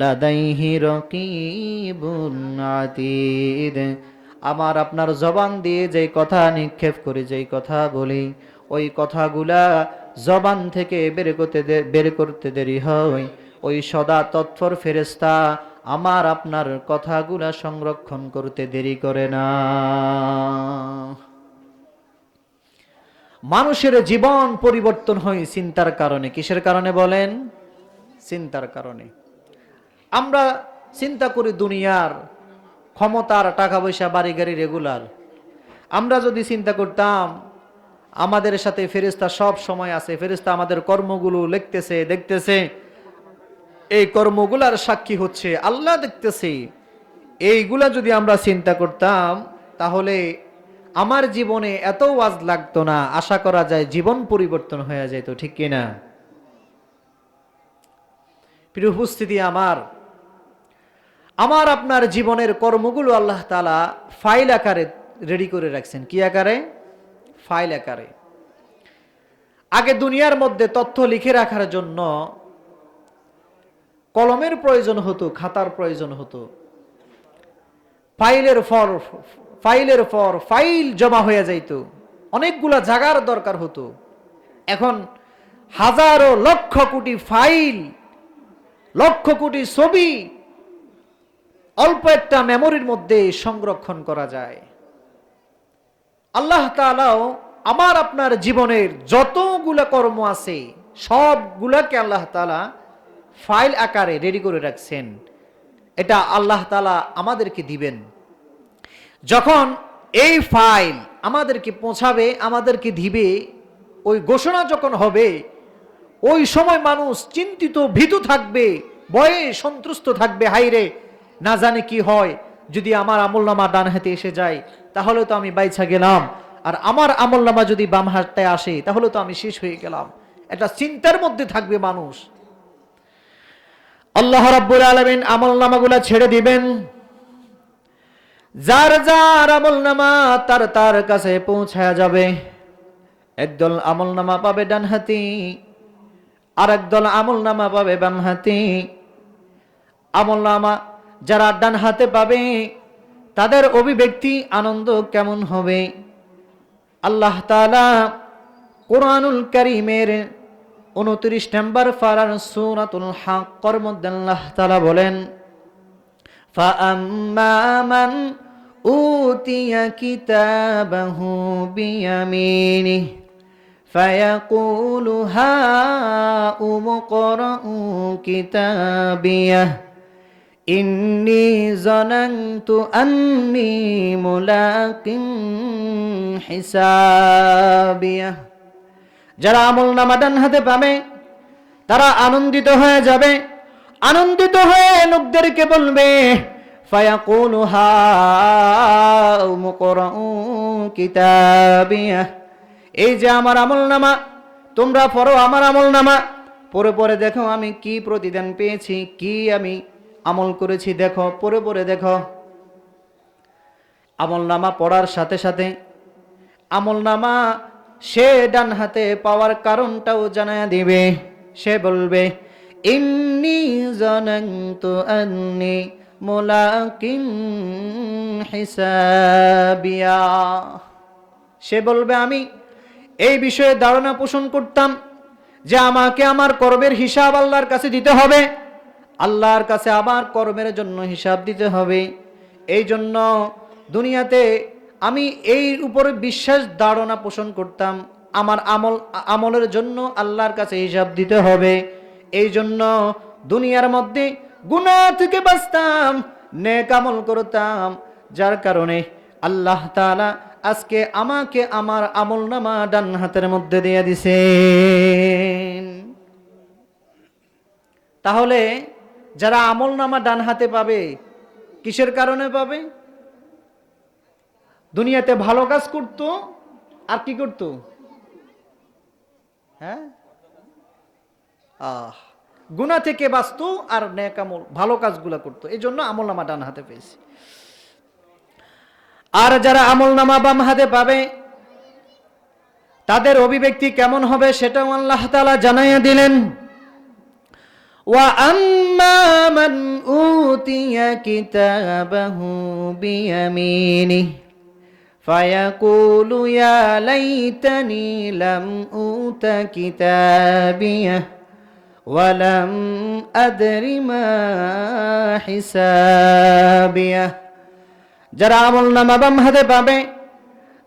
লাদাইহি রাকীবুন আতীদ। আমার আপনার জবান দিয়ে যেই কথা নিক্ষেপ করি, যেই কথা বলি, ওই কথাগুলা জবান থেকে বের করতে দেরি হয়। ওই সদা তৎপর ফেরেশতা আমার আপনার কথাগুলা সংরক্ষণ করতে দেরি করে না। মানুষের জীবন পরিবর্তন হয় চিন্তার কারণে। কিসের কারণে বলেন? চিন্তার কারণে। আমরা চিন্তা করি দুনিয়ার ক্ষমতার, টাকা পয়সা, বাড়ি গাড়ি, রেগুলার। আমরা যদি চিন্তা করতাম আমাদের সাথে ফেরেশতা সব সময় আছে, ফেরেশতা আমাদের কর্মগুলো লিখতেছে, দেখতেছে, এই কর্মগুলার সাক্ষী হচ্ছে, আল্লাহ দেখতেছে, এইগুলা যদি আমরা চিন্তা করতাম তাহলে আমার জীবনে এত ওয়াজ লাগতো না। আশা করা যায় জীবন পরিবর্তন হয়ে যেত, ঠিক কিনা? প্রিয় উপস্থিতি, আমার আপনার জীবনের কর্মগুলো আল্লাহ তাআলা ফাইল আকারে রেডি করে রাখছেন। কি আকারে? ফাইল আকারে। আগে দুনিয়ার মধ্যে তথ্য লিখে রাখার জন্য কলমের প্রয়োজন হতো, খাতার প্রয়োজন হতো। ফাইলের পর ফাইল জমা হয়ে যাইত, অনেকগুলা জায়গার দরকার হতো। এখন হাজারো লক্ষ কোটি ফাইল, লক্ষ কোটি ছবি অল্প একটা মেমোরির মধ্যে সংরক্ষণ করা যায়। আল্লাহ তাআলাও আমার আপনার জীবনের যতগুলা কর্ম আছে সবগুলাকে আল্লাহ তাআলা ফাইল আকারে রেডি করে রাখছেন। এটা আল্লাহ তাআলা আমাদেরকে দিবেন। যখন এই ফাইল আমাদেরকে পৌঁছাবে, আমাদেরকে দিবে, ওই ঘোষণা যখন হবে, ওই সময় মানুষ চিন্তিত, ভীতু থাকবে, ভয়ে সন্ত্রস্ত থাকবে। হাইরে, না জানে কি হয়, যদি আমার আমলনামা ডান হাতে এসে যায় তাহলে তো আমি বাইচা গেলাম, আর আমার আমলনামা যদি বাম হাতে আসে তাহলে তো আমি শেষ হয়ে গেলাম। এটা চিন্তার মধ্যে থাকবে মানুষ। আল্লাহ রাব্বুল আলামিন আমলনামাগুলা ছেড়ে দিবেন। যার যার আমলনামা তার কাছে পৌঁছায়া যাবে। একদল আমলনামা পাবে ডান হাতি, আর একদল আমলনামা পাবে বাম হাতি। আমলনামা যারা ডান হাতে পাবে তাদের অভিব্যক্তি আনন্দ কেমন হবে। আল্লাহ তাআলা কোরআনুল কারীমের 29 নম্বর পারার সূরাতুল হাক্কর মধ্যে আল্লাহ তাআলা বলেন, ফাআম্মা মান উতিয়া কিতাবাহু বিয়ামিনিহি ফায়াকুলু হাউম ইকরাউ কিতাবিয়াহ ইন্নী যানানতু আন্নী মুলাকিন হিসাবিয়াহ। যারা আমলনামা ডান হাতে পাবে তারা আনন্দিত হয়ে যাবে, আনন্দিত হয়ে লোকদেরকে বলবে, ফায়াকুলু হাউম ইকরাউ কিতাবিয়াহ, এই যে আমার আমলনামা, তোমরা পড়ো আমার আমলনামা, পড়ে পড়ে দেখো আমি কি প্রতিদান পেয়েছি, কি আমি আমল করেছি, দেখো পড়ে পড়ে দেখো। আমলনামা পড়ার সাথে সাথে আমলনামা সে ডান হাতে পাওয়ার কারণটাও জানায় দিবে। সে বলবে, ইন্নী যানানতু আন্নী মুলাকিন হিসাবিয়া। সে বলবে, আমি এই বিষয়ে ধারণা পোষণ করতাম যে আমাকে আমার কর্মের হিসাব আল্লাহর কাছে দিতে হবে, আল্লাহর কাছে আমার কর্মের জন্য হিসাব দিতে হবে। এই জন্য দুনিয়াতে আমি এই উপরে বিশ্বাস ধারণা পোষণ করতাম আমার আমলের জন্য আল্লাহর কাছে হিসাব দিতে হবে। এই জন্য দুনিয়ার মধ্যে গুনাহ থেকে বাঁচতাম, নেক আমল করতাম, যার কারণে আল্লাহ তাআলা আজকে আমাকে আমার আমলনামা ডান হাতের মধ্যে দিয়ে দিছেন। তাহলে যারা আমলনামা ডান হাতে পাবে কিসের কারণে পাবে? দুনিয়াতে ভালো কাজ করত আর কি করত? হ্যাঁ, গুনাহ থেকে বাঁচত আর নেক আমল ভালো কাজগুলো করত। এই জন্য আমলনামা ডান হাতে পেয়েছে। আর যারা আমলনামা বাম হাতে পাবে তাদের অভিব্যক্তি কেমন হবে সেটাও আল্লাহ তাআলা জানাইয়া দিলেন। ওয়া আম্মা মান উতিয়া কিতাবাহু বিয়ামিনিহি ফায়াকুলু ইয়া লাইতানি লাম উতা কিতাবিয়াহ ওয়া লাম আদরি মা হিসাবিয়াহ। যারা আমলনামা বাম হাতে পাবে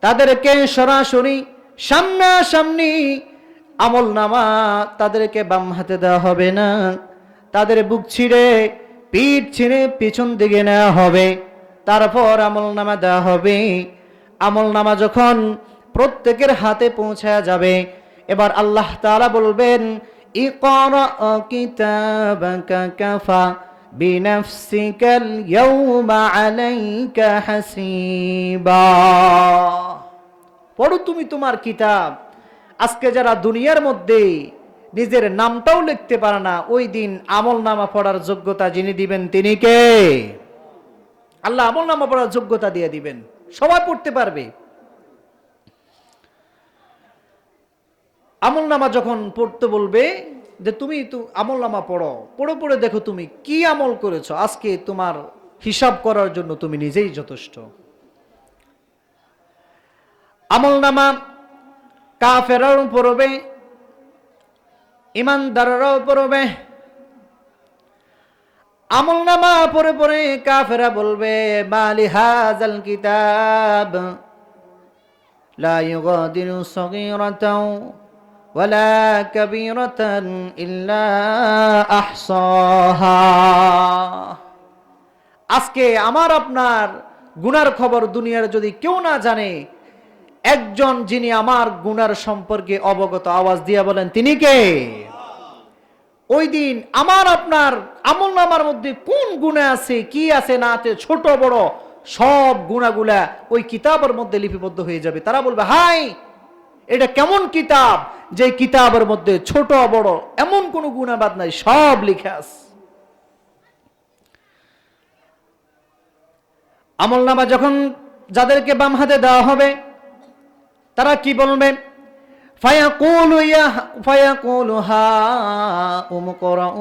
তাদেরকে সরাসরি সামনাসামনি আমলনামা তাদেরকে বাম হাতে দেওয়া হবে না, তাদের বুক ছিঁড়ে পিঠ ছিঁড়ে পিছন দিকে নেওয়া হবে, তারপর আমলনামা দেওয়া হবে। আমলনামা যখন প্রত্যেকের হাতে পৌঁছায়া যাবে, এবার আল্লাহ তাআলা বলবেন, ইকরা কিতাবাকা কাফা বিনাফসিকাল ইয়াউমা আলাইকা হাসিবা। পড়ো তুমি তোমার কিতাব। আজকে যারা দুনিয়ার মধ্যে নিজের নামটাও লিখতে পারে না, ওই দিন আমলনামা পড়ার যোগ্যতা যিনি দিবেন তিনি কে? আল্লাহ আমলনামা পড়ার যোগ্যতা দিয়ে দিবেন, সবাই পড়তে পারবে। আমলনামা যখন পড়তে বলবে যে তুমি তো আমলনামা পড়ো, পড়ে পড়ে দেখো তুমি কি আমল করেছো, আজকে তোমার হিসাব করার জন্য তুমি নিজেই যথেষ্ট। আমলনামা কাফেররাও পড়বে, ইমানদাররাও পড়বে। আমলনামা পড়ে পড়ে কাফেররা বলবে, মালি হাযাল কিতাব লা ইউগাদিরু সগীরাতাও ওয়ালা কাবীরাতান ইল্লা আহসাহা। আজকে আমার আপনার গুনার খবর দুনিয়ার যদি কেউ না জানে, একজন যিনি আমার গুনার সম্পর্কে অবগত, আওয়াজ দিয়ে বলেন তিনি কে? ওই দিন আমার আপনার আমলনামার মধ্যে কোন গুনাহ আছে, কি আছে না আছে, ছোট বড় সব গুনাহগুলা ওই কিতাবের মধ্যে লিপিবদ্ধ হয়ে যাবে। তারা বলবে, হাই এটা কেমন কিতাব যে কিতাবের মধ্যে ছোট বড় এমন কোন গুনাহ বাদ নাই, সব লেখা আছে। আমলনামা যখন যাদেরকে বাম হাতে দেওয়া হবে তারা কি বলবে? ফায়াকুলু হাউম ইকরাউ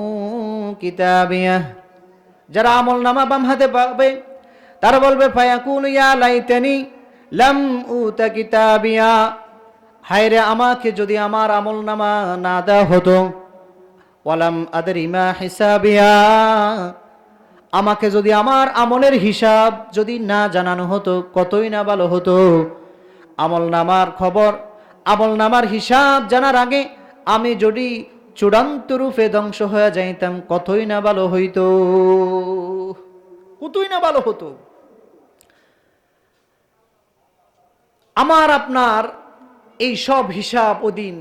কিতাবিয়াহ যারা আমল নামা বাম হাতে পাবে তারা বলবে ফায়াকুলু ইয়া লাইতানি লাম উতা কিতাবিয়া, হায় রে আমাকে যদি আমার আমল নামা না দেওয়া হতো, ওয়ালাম আদরি মা হিসাবিয়া, আমাকে যদি আমার আমলের হিসাব যদি না জানানো হতো কতই না ভালো হতো। আমল নামার খবর, আমল নামার হিসাব জানার আগে আমি যদি চূড়ান্ত রূপে ধ্বংস হয়ে যাইতাম কতই না ভালো হইতো, কতই না ভালো হতো। আমার আপনার এই সব হিসাব ওদিন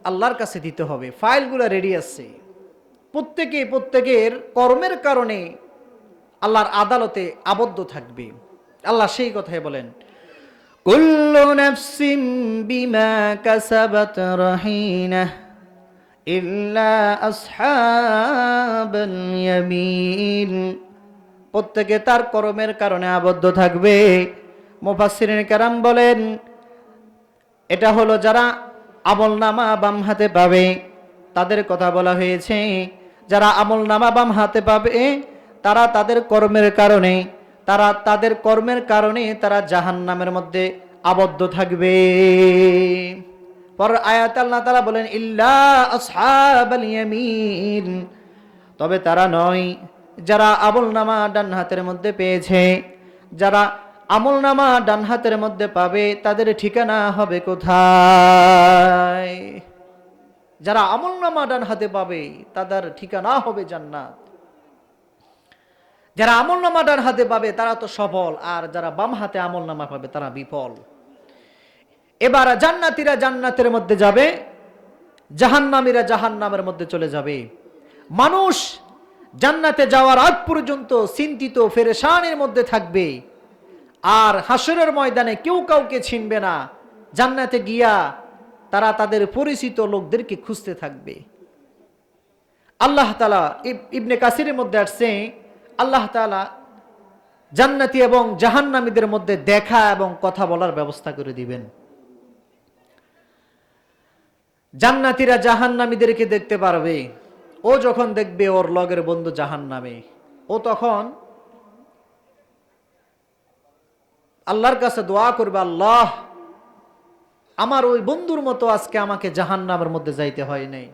আল্লাহর কাছে দিতে হবে। ফাইলগুলো রেডি আছে, প্রত্যেকের কর্মের কারণে আল্লাহর আদালতে আবদ্ধ থাকবে। আল্লাহ সেই কথাই বলেন, কুল্লু নাফসিন বিমা কাসাবাত রাহিনাহ ইল্লা আসহাবাল ইয়ামিন, প্রত্যেকে তার কর্মের কারণে আবদ্ধ থাকবে। মুফাসসিরিন কেরাম বলেন এটা হলো যারা আমলনামা বাম হাতে পাবে তাদের কথা বলা হয়েছে। যারা আমলনামা বাম হাতে পাবে তারা তাদের কর্মের কারণে তারা জাহান্নামের মধ্যে আবদ্ধ থাকবে। পর আয়াতে আল্লাহ তাআলা বলেন ইল্লা আসহাবাল ইয়ামিন, তবে তারা নয় যারা আমলনামা ডান হাতের মধ্যে পেয়েছে। যারা আমলনামা ডান হাতের মধ্যে পাবে তাদের ঠিকানা হবে কোথায়? যারা আমলনামা ডান হাতে পাবে তাদের ঠিকানা হবে জান্নাত। যারা আমলনামা ডান হাতে পাবে তারা তো সফল, আর যারা বাম হাতে আমলনামা পাবে তারা বিফল। এবার জান্নাতীরা জান্নাতের মধ্যে যাবে, জাহান্নামীরা জাহান্নামের মধ্যে চলে যাবে। মানুষ জান্নাতে যাওয়ার আগ পর্যন্ত চিন্তিত পেরেশানির মধ্যে থাকবে, আর হাসরের ময়দানে কেউ কাউকে চিনবে না। জান্নাতে গিয়া তারা তাদের পরিচিত লোকদেরকে খুঁজতে থাকবে। আল্লাহ তাআলা ইবনে কাসিরের মধ্যে আসছে আল্লাহ তাআলা জান্নাতি এবং জাহান্নামীদের মধ্যে দেখা এবং কথা বলার ব্যবস্থা করে দিবেন। জান্নাতীরা জাহান্নামীদেরকে দেখতে পারবে। ও যখন দেখবে ওর লগের বন্ধু জাহান্নামে, ও তখন আল্লাহর কাছে দোয়া করবে, আল্লাহ আমার ওই বন্ধুর মতো আজকে আমাকে জাহান্নামের মধ্যে যাইতে হয় নাই।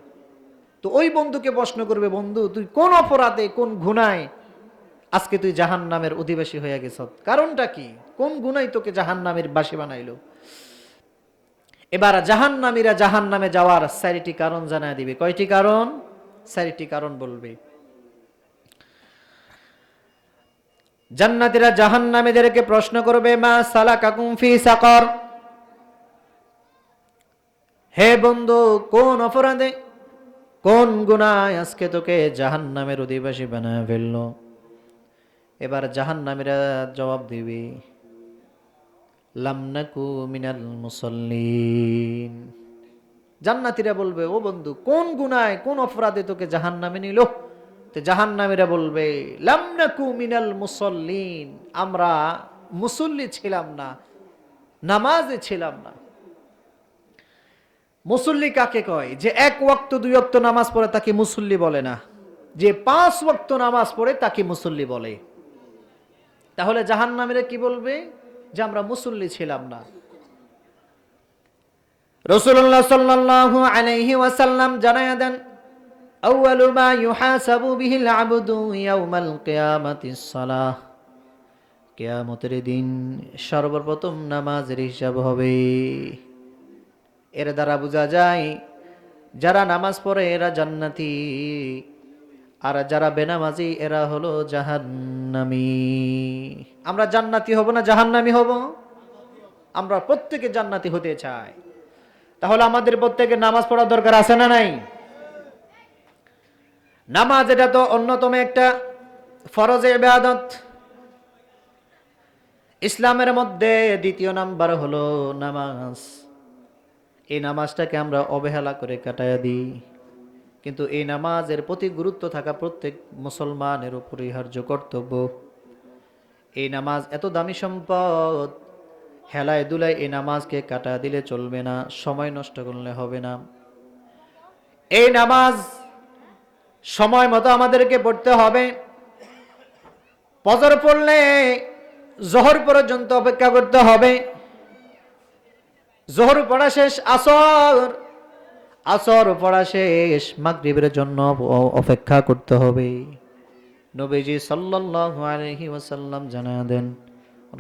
তো ওই বন্ধুকে প্রশ্ন করবে, বন্ধু তুই কোন অপরাধে কোন গুনায় আজকে তুই জাহান্নামের অধিবাসী হয়ে গেছ? কারণটা কি? কোন গুনাই তোকে জাহান্নামের বাসী বানাইলো? এবার জাহান্নামীরা জাহান্নামে যাওয়ার 4টি কারণ জানায় দিবে। কয়টি কারণ? 4টি কারণ বলবে। জান্নাতীরা জাহান্নামীদেরকে প্রশ্ন করবে, মা সালাকাকুম ফি সাকার, হে বন্ধু কোন অপরাধে কোন গুনায় আজকে তোকে জাহান্নামের অধিবাসী বানায় ফেললো? এবার জাহান্নামীরা জবাব দিবে, লাম নাকু মিনাল মুসাল্লিন। জান্নাতীরা বলবে, ও বন্ধু কোন গুনায় কোন অপরাধে তোকে জাহান্নামে নিল? তো জাহান্নামীরা বলবে, লাম নাকু মিনাল মুসাল্লিন, আমরা মুসল্লি ছিলাম না, নামাজে ছিলাম না। মুসল্লি কাকে কয়? যে 1 ওয়াক্ত 2 ওয়াক্ত নামাজ পড়ে তাকে মুসল্লি বলে না, যে 5 ওয়াক্ত নামাজ পড়ে তাকে মুসল্লি বলে। তাহলে জাহান্নামীরা কি বলবে? যে আমরা মুসল্লি ছিলাম না। রাসূলুল্লাহ সাল্লাল্লাহু আলাইহি ওয়াসাল্লাম জানায়া দেন, আউয়ালু মা ইউহাসাবু বিহিল আবদু ইয়াউমাল কিয়ামাতিস সালাহ, কিয়ামতের দিন সর্বপ্রথম নামাজের হিসাব হবে। এর দ্বারা বোঝা যায় যারা নামাজ পড়ে এরা জান্নাতি, আর যারা বেনামাজি এরা হলো জাহান্নামী। আমরা জান্নাতি হব না জাহান্নামী হব? আমরা প্রত্যেকে জান্নাতি হতে চাই। তাহলে আমাদের প্রত্যেকের নামাজ পড়ার দরকার আছে না নাই? নামাজ এটা তো অন্যতম একটা ফরজ ইবাদত। ইসলামের মধ্যে 2য় নাম্বার হলো নামাজ। এই নামাজটাকে আমরা অবহেলা করে কাটায়া দিই, কিন্তু এই নামাজের প্রতি গুরুত্ব থাকা প্রত্যেক মুসলমানের অপরিহার্য কর্তব্য। এই নামাজ এত দামি সম্পদ, হেলায় দুলায় এই নামাজকে কাটা দিলে চলবে না, সময় নষ্ট করলে হবে না। এই নামাজ সময় মতো আমাদেরকে পড়তে হবে। ফজর পড়লে জোহর পর্যন্ত অপেক্ষা করতে হবে। জোহর পড়া শেষ, আসর পড়া শেষ, মাগরিবের জন্য অপেক্ষা করতে হবে। নবীজি সাল্লাল্লাহু আলাইহি ওয়াসাল্লাম জানায়া দেন,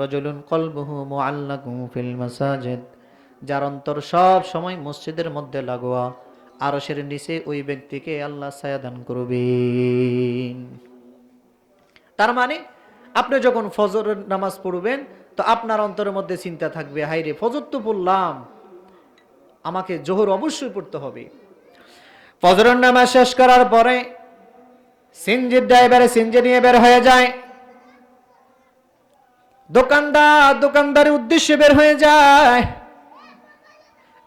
রাজুলুন কলবুহু মুআল্লাকুন ফিল মাসাজিদ, যার অন্তর সব সময় মসজিদের মধ্যে লাগোয়া, আরশের নিচে ওই ব্যক্তিকে আল্লাহ ছায়া দান করবেন। তার মানে আপনি যখন ফজরের নামাজ পড়বেন তো আপনার অন্তরের মধ্যে চিন্তা থাকবে, হায়রে ফজর তো পড়লাম, আমাকে জোহর অবশ্যই পড়তে হবে। ফজরের নামাজ শেষ করার পরে সিনজির ড্রাইভারে সিনজি নিয়ে বের হয়ে যায়। দোকানদারের উদ্দেশ্যে বের হয়ে যায়।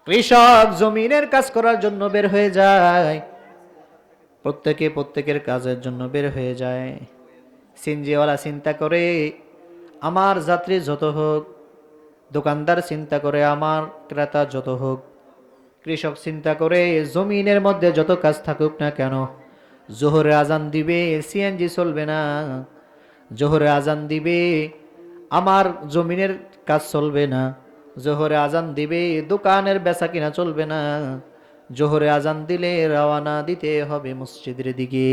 কৃষক জমিনের কাজ করার জন্য বের হয়ে যায়। প্রত্যেকের কাজের জন্য বের হয়ে যায়। সিনজিওয়ালা চিন্তা করে আমার যাত্রী যত হোক, দোকানদার চিন্তা করে আমার ক্রেতা যত হোক, কৃষক চিন্তা করে জমিনের মধ্যে যত কাজ থাকুক না কেন, জোহরে আজান দিবে সিএনজি চলবে না, জোহরে আজান দিবে আমার জমিনের কাজ চলবে না, জোহরে আজান দিবে দোকানের বেচা কিনা চলবে না, জোহরে আজান দিলে রওয়ানা দিতে হবে মসজিদের দিকে।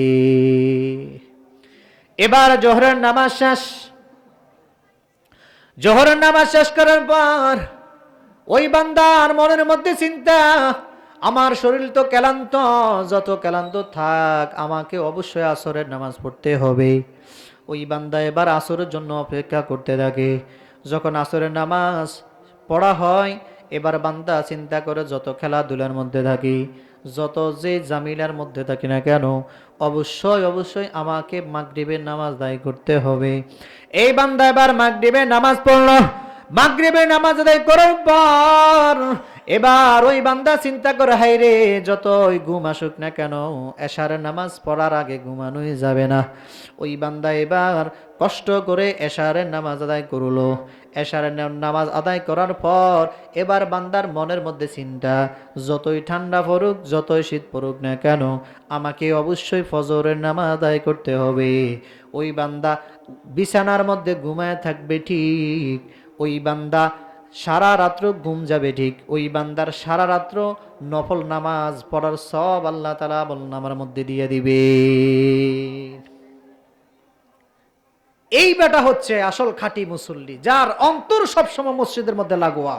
এবার জোহরের নামাজ শেষ। জোহরের নামাজ শেষ করার পর ওই বান্দার মনের মধ্যে চিন্তা, আমার শরীর তো ক্লান্ত, যত ক্লান্ত থাক আমাকে অবশ্যই আসরের নামাজ পড়তে হবে। ওই বান্দা এবার আসরের জন্য অপেক্ষা করতে থাকে। যখন আসরের নামাজ পড়া হয়, এবার বান্দা চিন্তা করে যত খেলাধুলার মধ্যে থাকি, যত যে জামিলার মধ্যে থাকি না কেন, অবশ্যই আমাকে মাগরিবের নামাজ আদায় করতে হবে। এই বান্দা এবার মাগরিবের নামাজ পড়লো। মাগরিবের নামাজ আদায় করার পর এবার ওই বান্দা চিন্তা করে, হায়রে যতই ঘুম আসুক না কেন, এশারের নামাজ পড়ার আগে ঘুমানোই যাবে না। ওই বান্দা এবার কষ্ট করে এশারের নামাজ আদায় করলো। এশারের নামাজ আদায় করার পর এবার বান্দার মনের মধ্যে চিন্তা, যতই ঠান্ডা পড়ুক, যতই শীত পড়ুক না কেন, আমাকে অবশ্যই ফজরের নামাজ আদায় করতে হবে। ওই বান্দা বিছানার মধ্যে ঘুমায় থাকবে ঠিক, ওই বান্দা সারা রাত্র ঘুম যাবে ঠিক, ওই বান্দার সারা রাত্র নফল নামাজ পড়ার সব আল্লাহ তাআলা আমলনামার মধ্যে দিয়ে দিবে। এই বেটা হচ্ছে আসল খাঁটি মুসল্লি, যার অন্তর সবসময় মসজিদের মধ্যে লাগোয়া।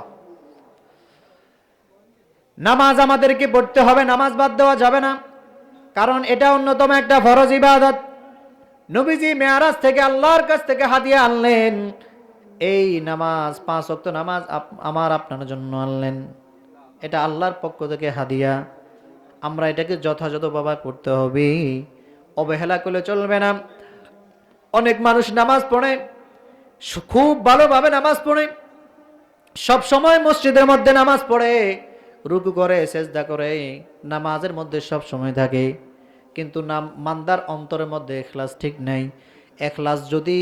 নামাজ আমাদেরকে পড়তে হবে, নামাজ বাদ দেওয়া যাবে না, কারণ এটা অন্যতম একটা ফরজ ইবাদত। নবীজি মেরাজ থেকে আল্লাহর কাছ থেকে হাদিয়া আনলেন, এই নামাজ 5 ওয়াক্ত নামাজ আমার আপনার জন্য আনলেন, এটা আল্লাহর পক্ষ থেকে হাদিয়া। আমরা এটাকে যথাযথভাবে পড়তে হবে, অবহেলা করলে চলবে না। অনেক মানুষ নামাজ পড়ে, খুব ভালোভাবে নামাজ পড়ে, সব সময় মসজিদের মধ্যে নামাজ পড়ে, রুকু করে সেজদা করে, নামাজের মধ্যে সব সময় থাকে, কিন্তু মান্দার অন্তরের মধ্যে ইখলাস ঠিক নাই। ইখলাস যদি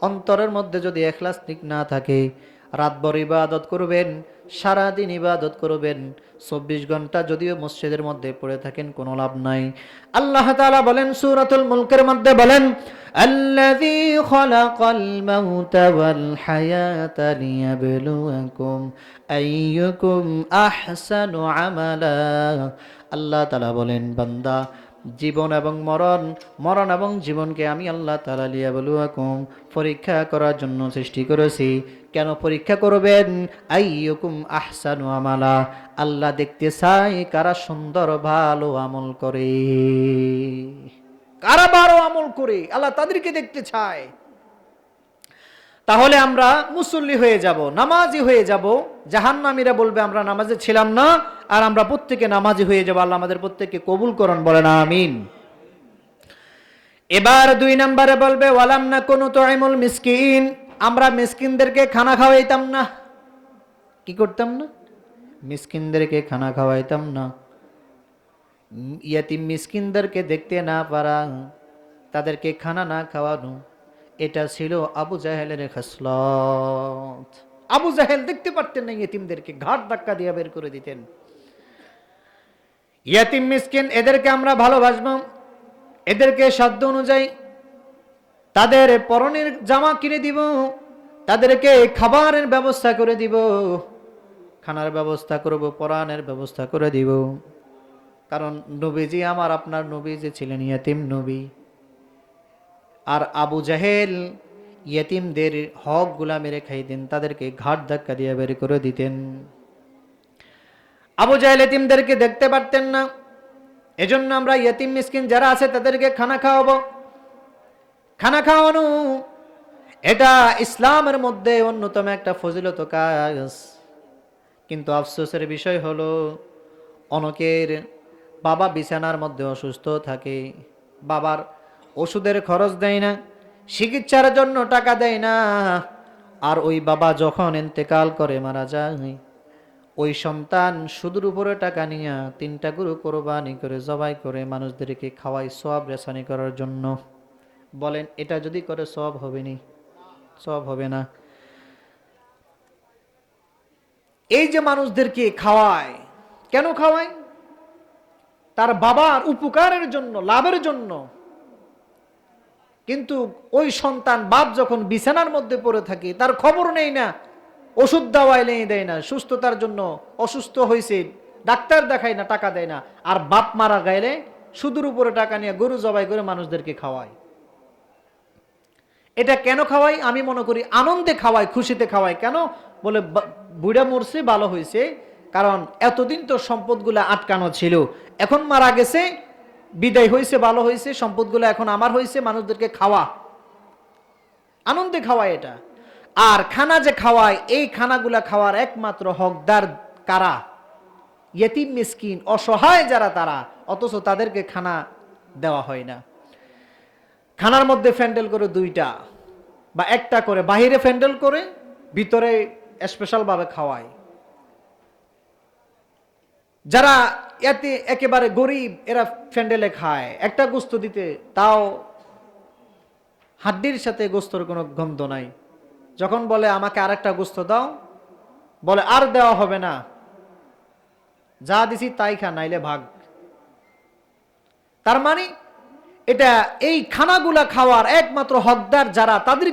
অন্তরের মধ্যে যদি ইখলাস ঠিক না থাকে, রাতভর ইবাদত করবেন, সারাদিন ইবাদত করবেন, 24 ঘন্টা যদিও মসজিদের মধ্যে পড়ে থাকেন, কোনো লাভ নাই। আল্লাহ তাআলা বলেন সূরাতুল মুলকের মধ্যে বলেন, আল্লাযী খালাকাল মাউতা ওয়াল হায়াতা লিয়াবলুয়াকুম আইয়ুকুম আহসানু আমালা। আল্লাহ তাআলা বলেন, বান্দা, জীবন এবং মরণ এবং জীবনকে আমি আল্লাহ তাআলা লিয়াবলুয়াকুম পরীক্ষা করার জন্য সৃষ্টি করেছি। কেন পরীক্ষা করবেন? আইয়ুকুম আহসানু আমালা, আল্লাহ দেখতে চাই কারা সুন্দর ভালো আমল করে, কারা ভালো আমল করে, আল্লাহ তাদেরকে দেখতে চায়। তাহলে আমরা মুসল্লি হয়ে যাব, নামাজি হয়ে যাব। জাহান্নামীরা বলবে আমরা নামাজে ছিলাম না, আর আমরা প্রত্যেকে নামাজি হয়ে যাব। আল্লাহ আমাদের প্রত্যেককে কবুল করুন, বলেন আমিন। এবার 2 নম্বরে বলবে ওয়ালাম নাকুনু তুইমুল মিসকিন, আমরা মিসকিনদেরকে খানা খাওয়াইতাম না। কি করতাম না? মিসকিনদেরকে খানা খাওয়াইতাম না। ইয়াতিম মিসকিনদেরকে দেখতে না পারা, তাদেরকে খানা না খাওয়ানো, এটা ছিল আবু জাহেলের খাসলত। আবু জাহেল দেখতে পারতেন না ইয়েতিমদেরকে, ঘাট ধাক্কা দিয়ে বের করে দিতেন। ইয়াতিম মিসকিন এদেরকে আমরা ভালোবাসবো, এদেরকে সাধ্য অনুযায়ী তাদের পরনের জামা কিনে দিব, তাদেরকে খাবারের ব্যবস্থা করে দিব, খানার ব্যবস্থা করব, পরানের ব্যবস্থা করে দিব। কারণ নবীজি আমার আপনার নবী যে ছিলেন ইয়াতিম নবী, আর আবু জাহেল ইয়েতিমদের হক গুলা মেরে খাইতেন, তাদেরকে ঘাট ধাক্কা দিয়ে বের করে দিতেন। আবু জাহেল ইয়েতিমদেরকে দেখতে পারতেন না, এজন্য আমরা ইয়েতিম মিসকিন যারা আছে তাদেরকে খানা খাওয়াবো। খানা খাওয়ানো এটা ইসলামের মধ্যে অন্যতম একটা ফজিলত কাজ। কিন্তু আফসোসের বিষয় হলো অনেকের বাবা বিছানার মধ্যে অসুস্থ থাকে, বাবার ওষুধের খরচ দেয় না, চিকিৎসার জন্য টাকা দেয় না, আর ওই বাবা যখন ইন্তেকাল করে মারা যায়, ওই সন্তান সুদের উপরে টাকা নিয়ে 3টা গরু কোরবানি করে জবাই করে মানুষদেরকে খাওয়াই সওয়াব রেসানি করার জন্য। বলেন এটা যদি করে সওয়াব হবে নি? সওয়াব হবে না। এই যে মানুষদেরকে খাওয়ায়, কেন খাওয়ায়? তার বাবার উপকারের জন্য, লাভের জন্য। কিন্তু ওই সন্তান বাপ যখন বিছানার মধ্যে পড়ে থাকে, তার খবর নেই না, ওষুধ দাওয়াই নেই, দেয় না, সুস্থতার জন্য অসুস্থ হয়েছে ডাক্তার দেখায় না, টাকা দেয় না, আর বাপ মারা গেলে সুদের উপরে টাকা নিয়ে গরু জবাই করে মানুষদেরকে খাওয়ায়। এটা কেন খাওয়াই? আমি মনে করি আনন্দে খাওয়াই, খুশিতে খাওয়াই। কেন বলে বুড়া মরছে ভালো হয়েছে, কারণ এতদিন তো সম্পদগুলো আটকানো ছিল, এখন মারা গেছে, বিদায় হয়েছে, ভালো হয়েছে, সম্পদগুলো এখন আমার হয়েছে, মানুষদেরকে খাওয়া, আনন্দে খাওয়ায় এটা। আর খানা যে খাওয়ায়, এই খানাগুলা খাওয়ার একমাত্র হকদার কারা? ইয়েতিম মিসকিন অসহায় যারা, তারা। অথচ তাদেরকে খানা দেওয়া হয় না। খানার মধ্যে ফ্যান্ডেল করে 2টা বা 1টা করে, বাহিরে ফ্যান্ডেল করে, ভিতরে স্পেশাল ভাবে খাওয়ায়। যারা এতে একেবারে গরিব, এরা ফ্যান্ডেলে খায়, একটা গোস্ত দিতে তাও হাড্ডির সাথে গোস্তর কোনো গন্ধ নাই। যখন বলে আমাকে আরেকটা গোস্ত দাও, বলে আর দেওয়া হবে না, যা দিছি তাই খা, নাইলে ভাগ। তার মানে এটা, এই খানাগুলা খাওয়ার একমাত্র হকদার যারা, তাদের